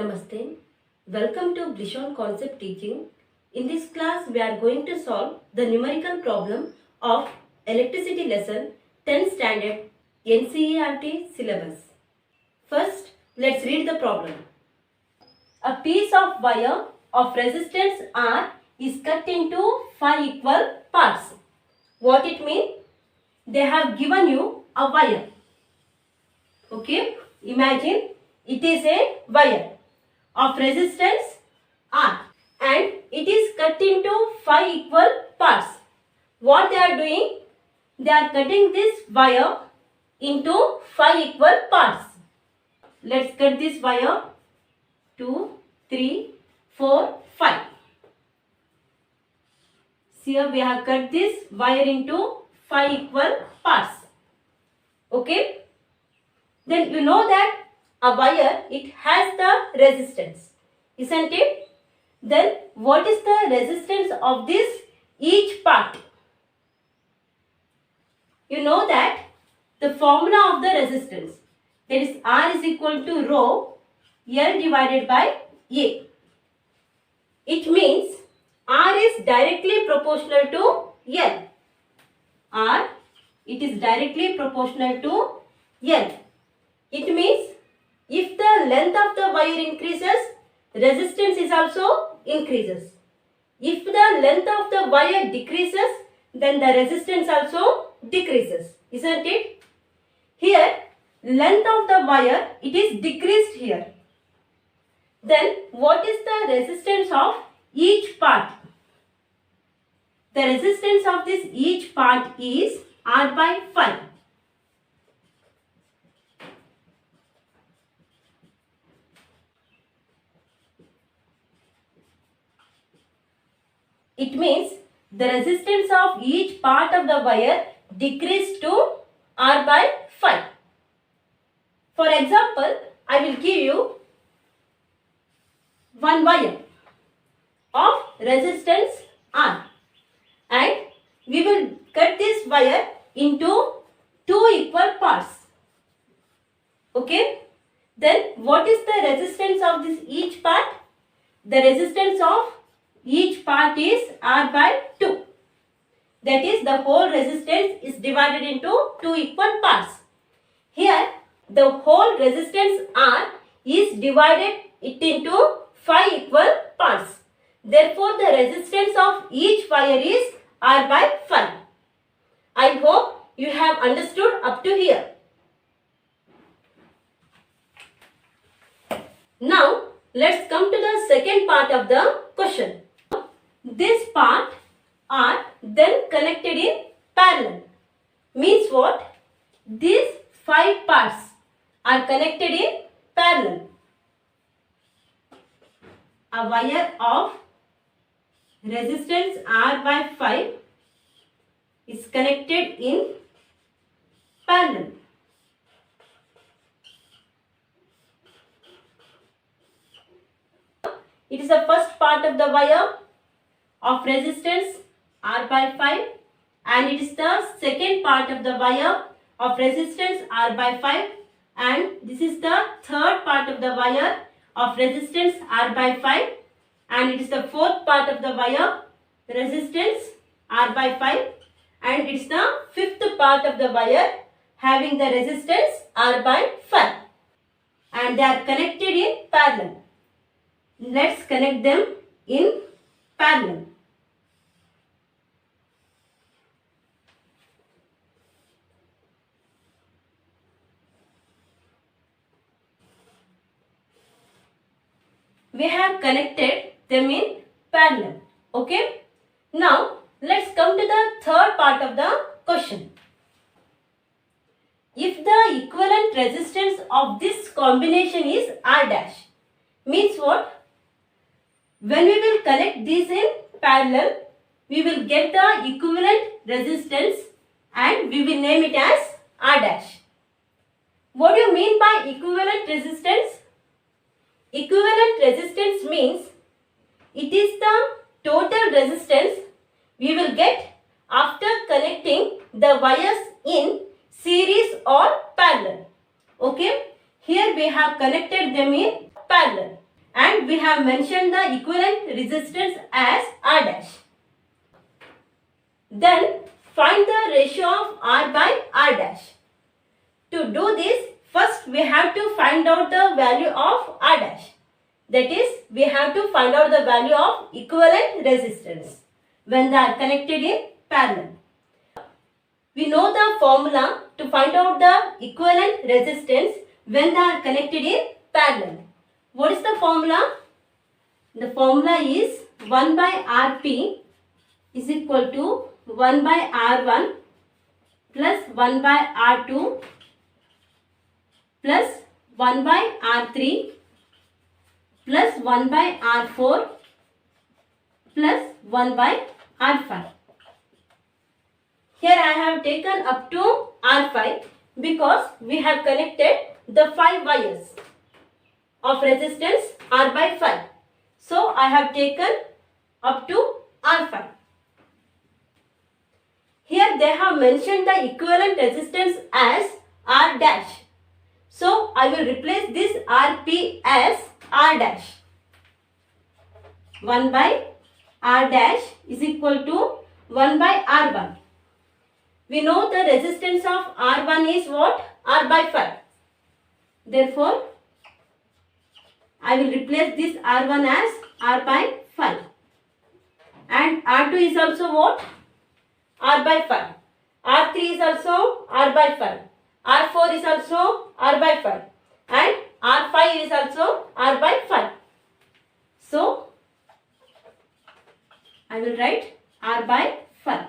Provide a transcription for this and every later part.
Namaste. Welcome to Blishon Concept Teaching. In this class, we are going to solve the numerical problem of electricity lesson 10th standard NCERT syllabus. First, let's read the problem. A piece of wire of resistance R is cut into 5 equal parts. What it means? They have given you a wire. Okay, imagine it is a wire of resistance R and it is cut into 5 equal parts. What they are doing? They are cutting this wire into 5 equal parts. Let's cut this wire 2, 3, 4, 5. See here we have cut this wire into 5 equal parts. Okay. Then you know that a wire, it has the resistance, isn't it? Then what is the resistance of this each part? You know that the formula of the resistance, that is R is equal to rho L divided by A. It means R is directly proportional to L. R, it is directly proportional to L. It means if the length of the wire increases, resistance is also increases. If the length of the wire decreases, then the resistance also decreases, isn't it? Here, length of the wire, it is decreased here. Then what is the resistance of each part? The resistance of this each part is R by 5. It means the resistance of each part of the wire decreased to R by 5. For example, I will give you one wire of resistance R and we will cut this wire into 2 equal parts. Okay. Then what is the resistance of this each part? The resistance of each part is R by 2. That is, the whole resistance is divided into 2 equal parts. Here, the whole resistance R is divided it into 5 equal parts. Therefore, the resistance of each wire is R by 5. I hope you have understood up to here. Now, let's come to the second part of the question. This part are then connected in parallel. Means what? These 5 parts are connected in parallel. A wire of resistance R by 5 is connected in parallel. It is the first part of the wire of resistance R by 5 and it is the second part of the wire of resistance R by 5 and this is the third part of the wire of resistance R by 5 and it is the fourth part of the wire resistance R by 5 and it is the fifth part of the wire having the resistance R by 5 and they are connected in parallel. Let's connect them in parallel. We have connected them in parallel. Okay. Now, let's come to the third part of the question. If the equivalent resistance of this combination is R dash, means what? When we will connect these in parallel, we will get the equivalent resistance and we will name it as R dash. What do you mean by equivalent resistance? Equivalent resistance means it is the total resistance we will get after connecting the wires in series or parallel. Okay. Here we have connected them in parallel. and we have mentioned the equivalent resistance as R dash. Then find the ratio of R by R dash. To do this, first we have to find out the value of R dash. That is, we have to find out the value of equivalent resistance when they are connected in parallel. We know the formula to find out the equivalent resistance when they are connected in parallel. What is the formula? The formula is 1 by Rp is equal to 1 by R1 plus 1 by R2 plus 1 by R3 plus 1 by R4 plus 1 by R5. Here I have taken up to R5 because we have connected the 5 wires of resistance R by 5. So I have taken up to R5. Here they have mentioned the equivalent resistance as R dash. So I will replace this Rp as R dash. 1 by R dash is equal to 1 by R1. We know the resistance of R1 is what? R by 5. Therefore, I will replace this R1 as R by 5. And R2 is also what? R by 5. R3 is also R by 5. R4 is also R by 5. And R5 is also R by 5. So, I will write R by 5.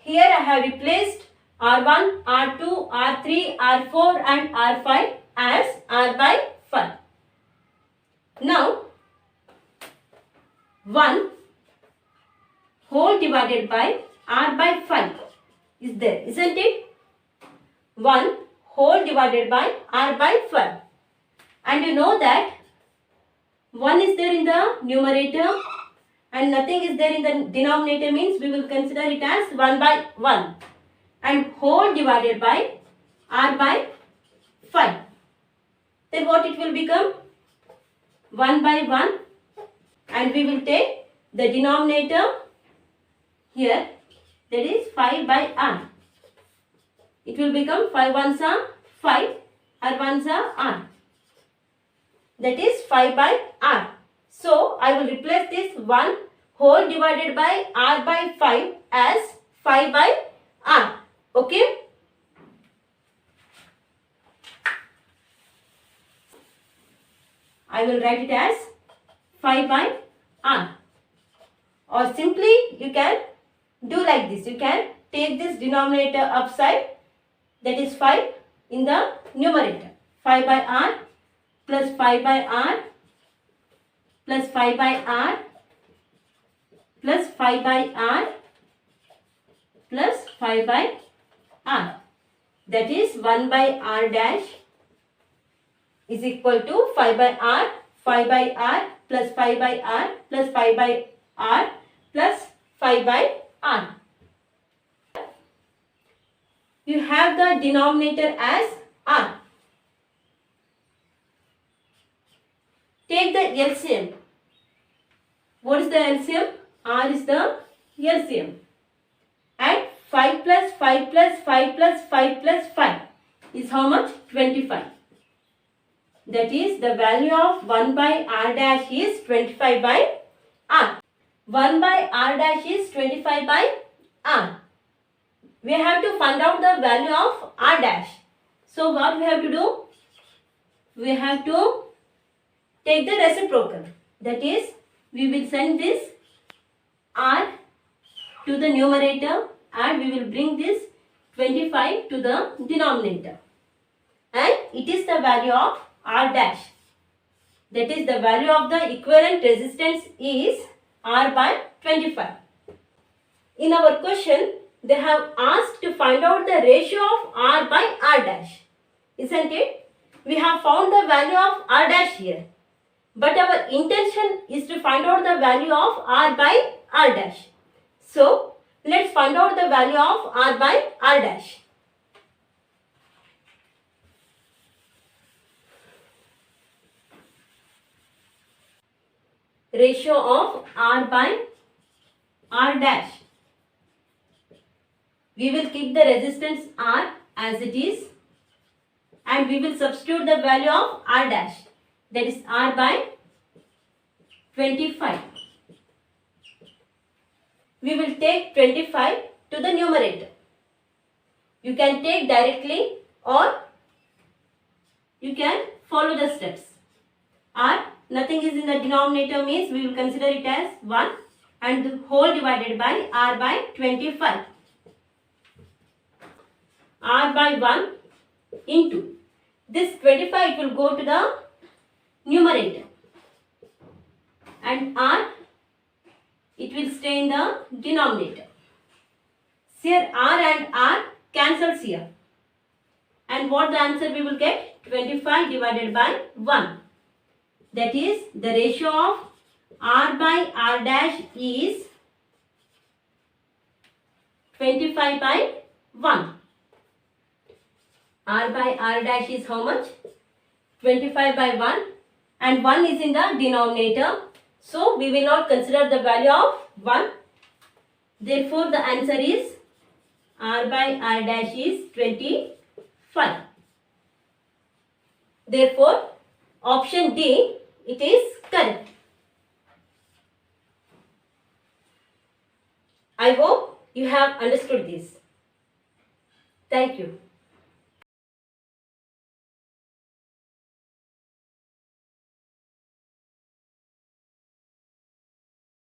Here I have replaced R1, R2, R3, R4 and R5 as R by 5. Now, 1 whole divided by R by 5 is there, isn't it? 1 whole divided by R by 5. And you know that 1 is there in the numerator and nothing is there in the denominator, means we will consider it as 1 by 1. And whole divided by R by 5. Then what it will become? 1 by 1, and we will take the denominator here, that is 5 by R. It will become 5 ones are 5, R ones are R. That is 5 by R. So I will replace this 1 whole divided by R by 5 as 5 by R. Okay? I will write it as 5 by R. Or simply you can do like this. You can take this denominator upside, that is 5 in the numerator. 5 by R plus 5 by R plus 5 by R plus 5 by R plus 5 by R. That is 1 by R dash is equal to 5 by R, 5 by R plus 5 by R plus 5 by R plus 5 by R. You have the denominator as R. Take the LCM. What is the LCM? R is the LCM. And 5 plus 5 plus 5 plus 5 plus 5 is how much? 25. That is, the value of 1 by R dash is 25 by R. 1 by R dash is 25 by R. We have to find out the value of R dash. So what we have to do? We have to take the reciprocal. That is, we will send this R to the numerator and we will bring this 25 to the denominator. And it is the value of R dash. That is, the value of the equivalent resistance is R by 25. In our question, they have asked to find out the ratio of R by R dash. Isn't it? We have found the value of R dash here. but our intention is to find out the value of r by r dash. So let's find out the value of r by r dash. Ratio of r by r dash. We will keep the resistance R as it is and we will substitute the value of R dash, that is R by 25. We will take 25 to the numerator. You can take directly or you can follow the steps. R, nothing is in the denominator means we will consider it as 1 and the whole divided by R by 25. R by 1 into this 25 will go to the numerator and R it will stay in the denominator. Here R and R cancels here and what the answer we will get? 25 divided by 1. That is the ratio of R by R dash is 25 by 1. R by R dash is how much? 25 by 1 and 1 is in the denominator. So we will not consider the value of 1. Therefore the answer is R by R dash is 25. Therefore option D it is correct. I hope you have understood this. Thank you.